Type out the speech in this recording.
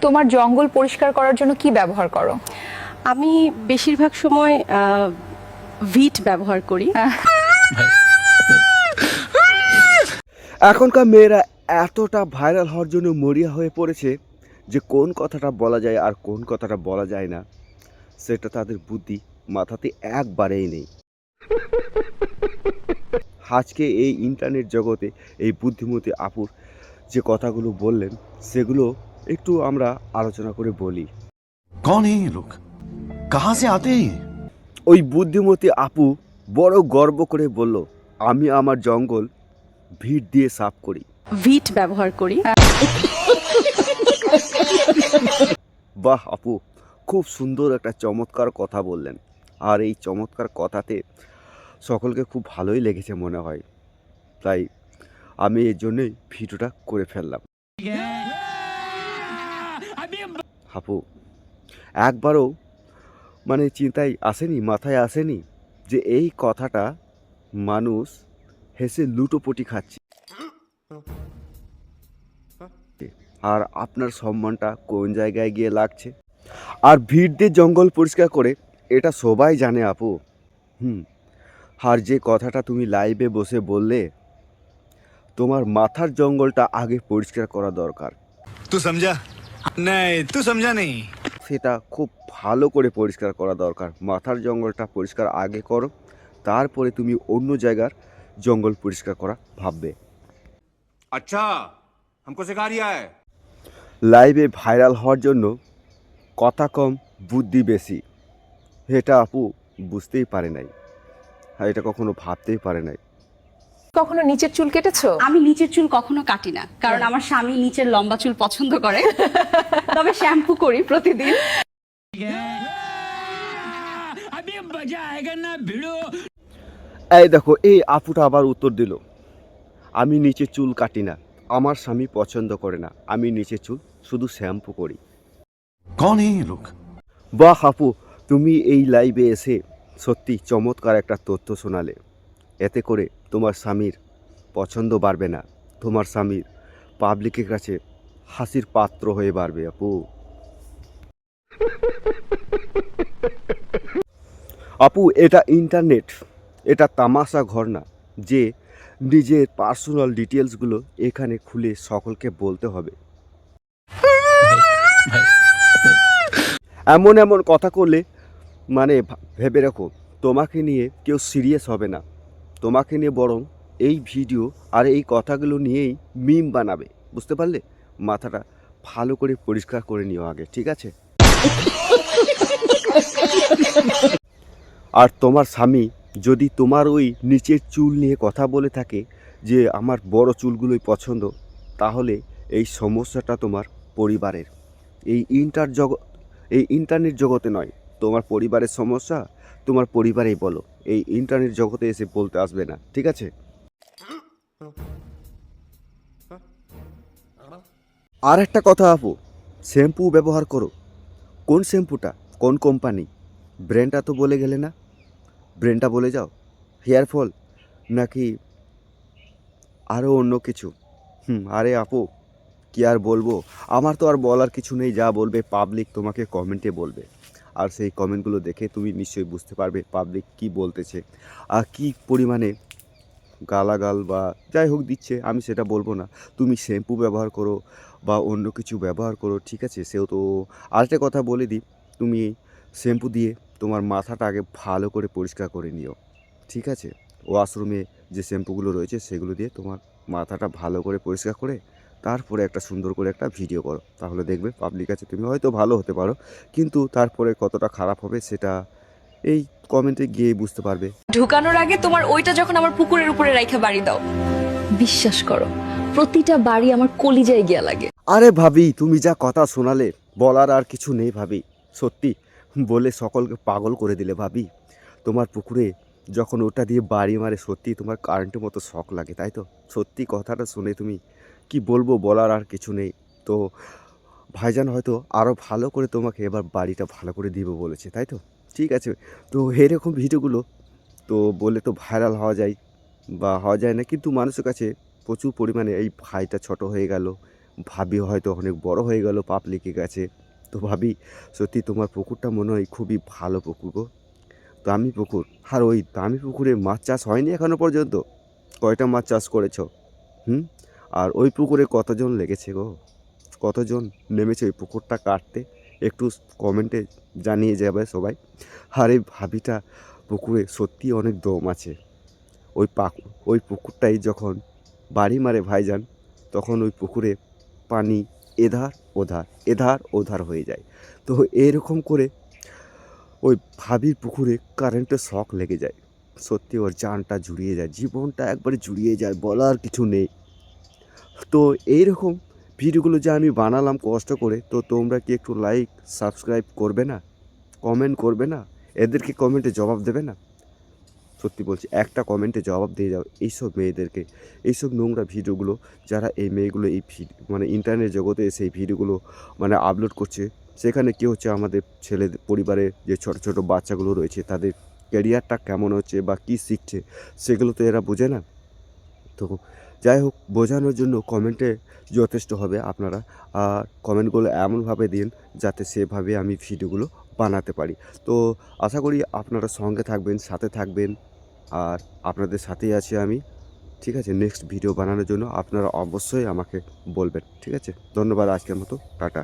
তোমার জঙ্গল পরিষ্কার করার জন্য কি ব্যবহার করো? আমি বেশিরভাগ সময় ভিট ব্যবহার করি। এখনকার মেয়েরা এতটা ভাইরাল হওয়ার জন্য মরিয়া হয়ে পড়েছে যে কোন কথাটা বলা যায় আর কোন কথাটা বলা যায় না সেটা তাদের বুদ্ধি মাথাতে একবারেই নেই। আজকে এই ইন্টারনেট জগতে এই বুদ্ধিমতী আপুর যে কথাগুলো বললেন সেগুলো একটু আমরা আলোচনা করে বলি। कौन है ये लोग? कहाँ से आते हैं ये? ওই বুদ্ধিমতী আপু বড় গর্ব করে বলল, আমি আমার জঙ্গল ভিট দিয়ে সাফ করি। ভিট ব্যবহার করি। বাহ আপু, খুব সুন্দর একটা চমৎকার কথা বললেন, আর এই চমৎকার কথাতে সকলকে খুব ভালোই লেগেছে মনে হয়, তাই আমি এর জন্যই ভিডিওটা করে ফেললাম। আপু একবারও চিন্তায় আসেনি, মাথায় আসেনি যে এই কথাটা মানুষ হেসে লুটোপুটি খাচ্ছে, আর আপনার সম্মানটা কোন জায়গায় গিয়ে লাগছে। আর ভিড় দিয়ে জঙ্গল পরিষ্কার করে এটা সবাই জানে আপু। আর যে কথাটা তুমি লাইভে বসে বললে, তোমার মাথার জঙ্গলটা আগে পরিষ্কার করা দরকার। तू समझा नहीं, तू समझा नहीं। সেটা খুব ভালো করে পরিষ্কার করা দরকার। মাথার জঙ্গলটা পরিষ্কার আগে করো, তারপরে তুমি অন্য জায়গার জঙ্গল পরিষ্কার করা ভাববে। अच्छा, हमको सिखा रिया है। লাইভে ভাইরাল হওয়ার জন্য কথা কম বুদ্ধি বেশি, এটা আপু বুঝতেই পারে নাই, আর এটা কখনো ভাবতেই পারে নাই। কখনো নিচের চুল কেটেছো? আমি নিচের চুল কখনো কাটি না, কারণ আমার স্বামী নিচের লম্বা চুল পছন্দ করে। তবে শ্যাম্পু করি প্রতিদিন। এই দেখো, এই আপুটা আবার উত্তর দিল, আমি নিচে চুল কাটি না, আমার স্বামী পছন্দ করে না, আমি নিচে চুল শুধু শ্যাম্পু করি। कौन है ये लोग? বাহ আপু, তুমি এই লাইভে এসে সত্যি চমৎকার একটা তথ্য শোনালে। এতে করে তোমার স্বামীর পছন্দ বাড়বে না, তোমার স্বামীর পাবলিকের কাছে হাসির পাত্র হয়ে বাড়বে আপু। আপু এটা ইন্টারনেট, এটা তামাশা ঘর না যে নিজের পার্সোনাল ডিটেলসগুলো এখানে খুলে সকলকে বলতে হবে। এমন এমন কথা করলে ভেবে রাখো, তোমাকে নিয়ে কেউ সিরিয়াস হবে না, তোমাকে নিয়ে বরং এই ভিডিও আর এই কথাগুলো নিয়েই মিম বানাবে। বুঝতে পারলে? মাথাটা ভালো করে পরিষ্কার করে নিও আগে, ঠিক আছে? আর তোমার স্বামী যদি তোমার ওই নিচের চুল নিয়ে কথা বলে থাকে যে আমার বড় চুলগুলোই পছন্দ, তাহলে এই সমস্যাটা তোমার পরিবারের, এই ইন্টারনেট জগতে নয়। তোমার পরিবারের সমস্যা তোমার পরিবারেই বলো, এই ইন্টারনেট জগতে এসে বলতে আসবে না, ঠিক আছে? আর একটা কথা আপু, শ্যাম্পু ব্যবহার করো। কোন শ্যাম্পুটা, কোন কোম্পানি, ব্র্যান্ডটা তো বলে গেলে না, ব্র্যান্ডটা বলে যাও। হেয়ার ফল নাকি আরও অন্য কিছু? আরে আপু কি আর বলবো, আমার তো আর বলার কিছু নেই, যা বলবে পাবলিক তোমাকে কমেন্টে বলবে, আর সেই কমেন্টগুলো দেখে তুমি নিশ্চয়ই বুঝতে পারবে পাবলিক কি বলতেছে আর কি পরিমাণে গালাগাল বা যাই হোক দিচ্ছে। আমি সেটা বলবো না, তুমি শ্যাম্পু ব্যবহার করো বা অন্য কিছু ব্যবহার করো, ঠিক আছে? সেও তো আরেকটা কথা বলে দিই, তুমি শ্যাম্পু দিয়ে তোমার মাথাটা আগে ভালো করে পরিষ্কার করে নিও, ঠিক আছে? ওয়াশরুমে যে শ্যাম্পুগুলো রয়েছে সেগুলো দিয়ে তোমার মাথাটা ভালো করে পরিষ্কার করে তারপরে একটা সুন্দর করে একটা ভিডিও করো, তাহলে দেখবে পাবলিক কাছে তুমি হয়তো ভালো হতে পারো, কিন্তু তারপরে কতটা খারাপ হবে সেটা এই কমেন্টে গিয়ে বুঝতে পারবে। ঢুকানোর আগে তোমার ওইটা যখন আমার পুকুরের উপরে রাইখা বাড়ি দাও, বিশ্বাস করো প্রতিটা বাড়ি আমার কলিজায় গিয়া লাগে। আরে ভাবি, তুমি যা কথা শোনালে বলার আর কিছু নেই ভাবি, সত্যি বলে সকলকে পাগল করে দিলে ভাবি। তোমার পুকুরে যখন ওটা দিয়ে বাড়ি মারে সত্যি তোমার কারেন্টের মতো শক লাগে, তাই তো? সত্যি কথাটা শুনে তুমি কি বলবো, বলার আর কিছু নেই। তো ভাইজান হয়তো আরও ভালো করে তোমাকে এবার বাড়িটা ভালো করে দিব বলেছে, তাই তো? ঠিক আছে, তো এরকম ভিডিওগুলো তো বলে তো ভাইরাল হওয়া যায় বা হওয়া যায় না, কিন্তু মানুষের কাছে প্রচুর পরিমাণে এই ভাইটা ছোট হয়ে গেল, ভাবি হয়তো অনেক বড় হয়ে গেল, পাবলিকের কাছে। তো ভাবি, সত্যি তোমার পুকুরটা মনে হয় খুবই ভালো পুকুর গো, দামি পুকুর। আর ওই দামি পুকুরে মাছ চাষ হয়নি এখনো পর্যন্ত? কয়টা মাছ চাষ করেছো? হুম? আর ওই পুকুরে কতজন লেগেছে গো? কতজন নেমেছে ওই পুকুরটা কাটতে? একটু কমেন্টে জানিয়ে যাবে সবাই। আর এই ভাবিটা পুকুরে সত্যি অনেক দম আছে। ওই পুকুরটাই যখন বাড়ি মারে ভাইজান, তখন ওই পুকুরে পানি এধার ওধার এধার ওধার হয়ে যায়। তো এরকম করে ওই ভাবির পুকুরে কারেন্টের শক লেগে যায়। সত্যি ওর জানটা জুড়িয়ে যায়, জীবনটা একবারে জুড়িয়ে যায়, বলার কিছু নেই। তো এইরকম ভিডিওগুলো যে আমি বানালাম কষ্ট করে, তো তোমরা কি একটু লাইক সাবস্ক্রাইব করবে না? কমেন্ট করবে না? এদেরকে কমেন্টে জবাব দেবে না? সত্যি বলছি, একটা কমেন্টে জবাব দিয়ে যাও এইসব মেয়েদেরকে। এইসব নোংরা ভিডিওগুলো যারা এই মেয়েগুলো এই মানে ইন্টারনেট জগতে এসে এই ভিডিওগুলো মানে আপলোড করছে, সেখানে কী হচ্ছে, আমাদের ছেলেদের পরিবারে যে ছোট ছোট বাচ্চাগুলো রয়েছে তাদের ক্যারিয়ারটা কেমন হচ্ছে বা কী শিখছে, সেগুলো তো এরা বোঝে না। তো যাই হোক, বোঝানোর জন্য কমেন্টে যথেষ্ট হবে আপনারা। আর কমেন্টগুলো এমনভাবে দিন যাতে সেভাবে আমি ভিডিওগুলো বানাতে পারি। তো আশা করি আপনারা সঙ্গে থাকবেন, সাথে থাকবেন। আর আপনাদের সাথেই আছি আমি। ঠিক আছে, নেক্সট ভিডিও বানানোর জন্য আপনারা অবশ্যই আমাকে বলবেন। ঠিক আছে, ধন্যবাদ, আজকের মতো টাটা।